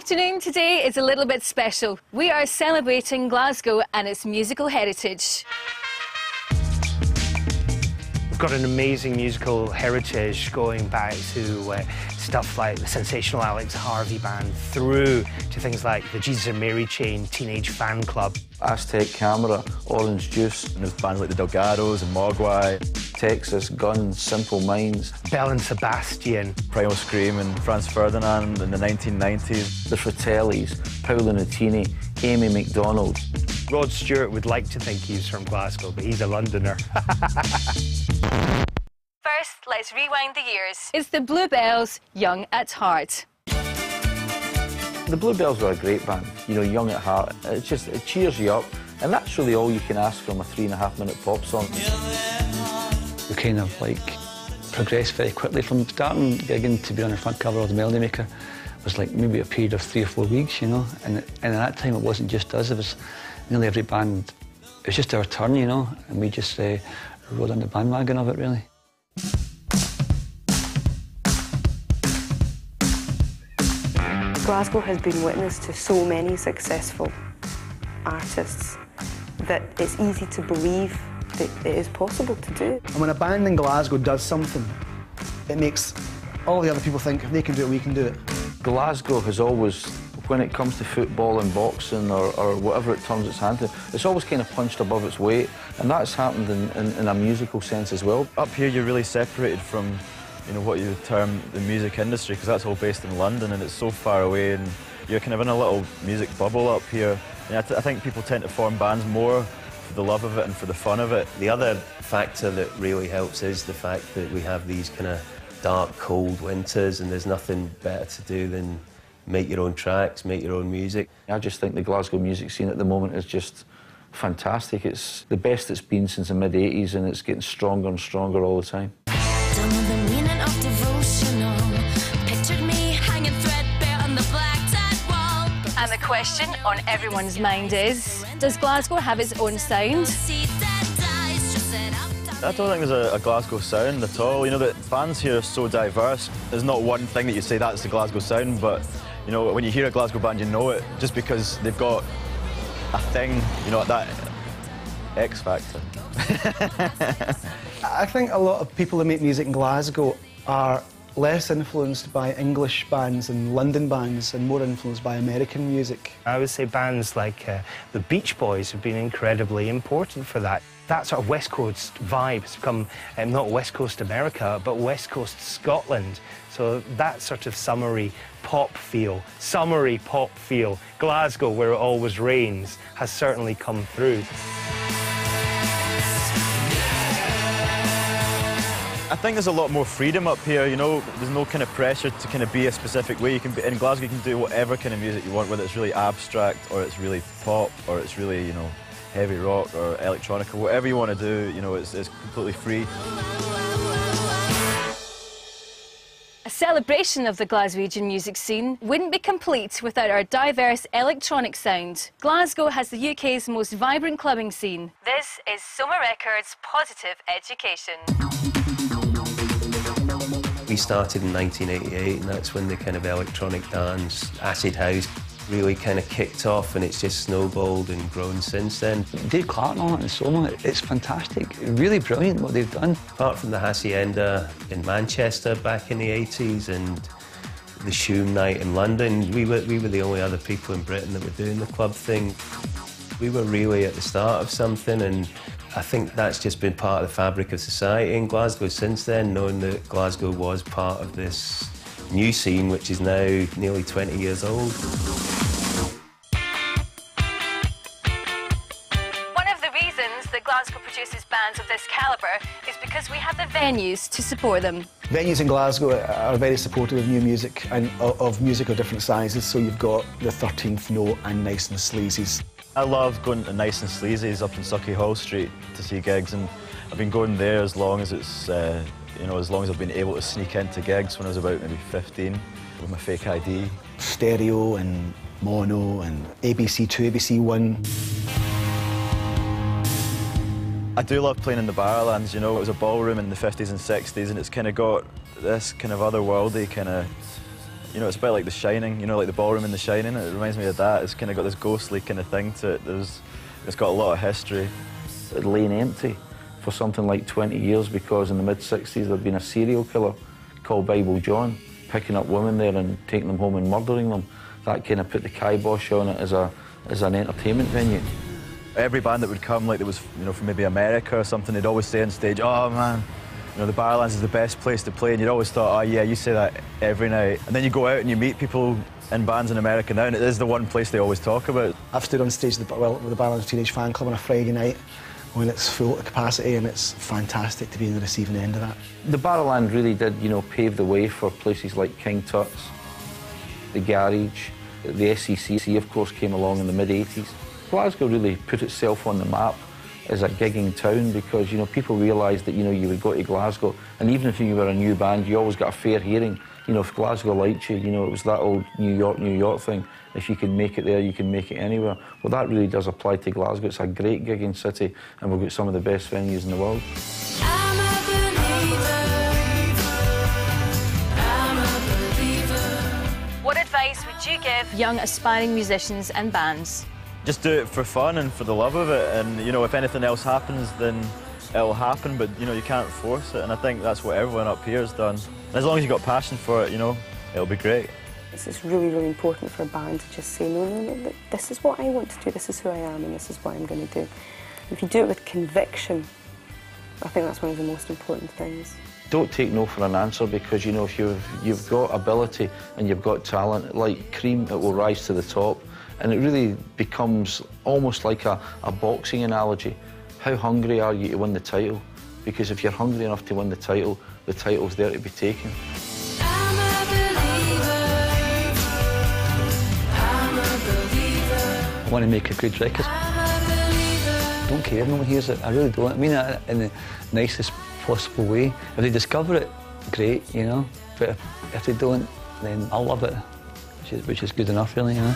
afternoon today is a little bit special. We are celebrating Glasgow and its musical heritage. We've got an amazing musical heritage going back to stuff like the sensational Alex Harvey Band through to things like the Jesus and Mary Chain Teenage Fan Club. Aztec Camera, Orange Juice. And there's bands like the Delgados and Mogwai. Texas, Guns, Simple Minds. Belle and Sebastian. Primal Scream and Franz Ferdinand in the 1990s. The Fratellis, Paolo Nutini, Amy MacDonald. Rod Stewart would like to think he's from Glasgow, but he's a Londoner. First, let's rewind the years. It's the Bluebells, Young at Heart. The Bluebells were a great band, you know, young at heart. It cheers you up, and that's really all you can ask from a 3.5-minute pop song. We kind of like progressed very quickly from starting gigging to be on the front cover of the Melody Maker. It was like maybe a period of 3 or 4 weeks, you know, and at that time it wasn't just us, it was nearly every band. It was just our turn, you know, and we just rode on the bandwagon of it, really. Glasgow has been witness to so many successful artists that it's easy to believe that it is possible to do. And when a band in Glasgow does something, it makes all the other people think if they can do it, we can do it. Glasgow has always, when it comes to football and boxing or whatever it turns its hand to, it's always kind of punched above its weight, and that's happened in a musical sense as well. Up here you're really separated from, you know, what you would term the music industry, because that's all based in London and it's so far away, and you're kind of in a little music bubble up here. And I think people tend to form bands more for the love of it and for the fun of it. The other factor that really helps is the fact that we have these kind of dark, cold winters, and there's nothing better to do than make your own tracks, make your own music. I just think the Glasgow music scene at the moment is just fantastic. It's the best it's been since the mid-80s, and it's getting stronger and stronger all the time. And the question on everyone's mind is, does Glasgow have its own sound? I don't think there's a Glasgow sound at all. You know, the bands here are so diverse. There's not one thing that you say that's the Glasgow sound, but, you know, when you hear a Glasgow band, you know it, just because they've got a thing, you know, that X factor. I think a lot of people that make music in Glasgow are less influenced by English bands and London bands and more influenced by American music. I would say bands like the Beach Boys have been incredibly important for that. That sort of West Coast vibe has become not West Coast America, but West Coast Scotland. So that sort of summery pop feel, Glasgow, where it always rains, has certainly come through. I think there's a lot more freedom up here, you know. There's no kind of pressure to kind of be a specific way. You can be, in Glasgow, you can do whatever kind of music you want, whether it's really abstract or it's really pop or it's really, you know, heavy rock or electronica. Whatever you want to do, you know, it's completely free. A celebration of the Glaswegian music scene wouldn't be complete without our diverse electronic sound. Glasgow has the UK's most vibrant clubbing scene. This is Soma Records' Positive Education. We started in 1988, and that's when the kind of electronic dance, acid house, really kind of kicked off, and it's just snowballed and grown since then. Dave Clark on it and Soma, it's fantastic. Really brilliant what they've done. Apart from the Hacienda in Manchester back in the 80s and the Shoom Night in London, we were the only other people in Britain that were doing the club thing. We were really at the start of something, and I think that's just been part of the fabric of society in Glasgow since then, knowing that Glasgow was part of this new scene, which is now nearly 20 years old. One of the reasons that Glasgow produces bands of this calibre is because we have the venues to support them. Venues in Glasgow are very supportive of new music and of music of different sizes, so you've got the 13th Note and Nice and Sleazy's. I love going to Nice and Sleazy's up in Sucky Hall Street to see gigs, and I've been going there as long as it's, you know, as long as I've been able to sneak into gigs when I was about maybe 15 with my fake ID. Stereo and mono and ABC2, ABC1. I do love playing in the Barrowlands, you know. It was a ballroom in the 50s and 60s, and it's kind of got this kind of otherworldly kind of You know, it's a bit like The Shining, you know, like the ballroom in The Shining. It reminds me of that. It's kind of got this ghostly kind of thing to it. It's got a lot of history. It lay empty for something like 20 years because in the mid-60s there'd been a serial killer called Bible John, picking up women there and taking them home and murdering them. That kind of put the kibosh on it as an entertainment venue. Every band that would come, like there was, you know, from maybe America or something, they'd always say on stage, "Oh man, you know, the Barrowlands is the best place to play," and you'd always thought, "Oh yeah, you say that every night." And then you go out and you meet people in bands in America now, and it is the one place they always talk about. I've stood on stage with the Barrowlands Teenage Fan Club on a Friday night when it's full at capacity, and it's fantastic to be in the receiving end of that. The Barrowland really did, you know, pave the way for places like King Tut's, the Garage, the SCCC, of course, came along in the mid-80s. Glasgow really put itself on the map as a gigging town because, you know, people realised that, you know, you would go to Glasgow and even if you were a new band, you always got a fair hearing. You know, if Glasgow liked you, you know, it was that old New York thing. If you can make it there, you can make it anywhere. Well, that really does apply to Glasgow. It's a great gigging city and we've got some of the best venues in the world. I'm a believer. I'm a believer. What advice would you give young aspiring musicians and bands? Just do it for fun and for the love of it, and you know, if anything else happens, then it'll happen, but you know, you can't force it, and I think that's what everyone up here has done. And as long as you've got passion for it, you know, it'll be great. It's really, really important for a band to just say, no, this is what I want to do, this is who I am, and this is what I'm going to do. If you do it with conviction, I think that's one of the most important things. Don't take no for an answer because, you know, if you've got ability and you've got talent, like cream, it will rise to the top. And it really becomes almost like a boxing analogy. How hungry are you to win the title? Because if you're hungry enough to win the title's there to be taken. I'm a believer. I'm a believer. I want to make a good record. I'm a believer. I don't care if no one hears it, I really don't. I mean it in the nicest possible way. If they discover it, great, you know. But if they don't, then I'll love it, which is good enough, really, you know.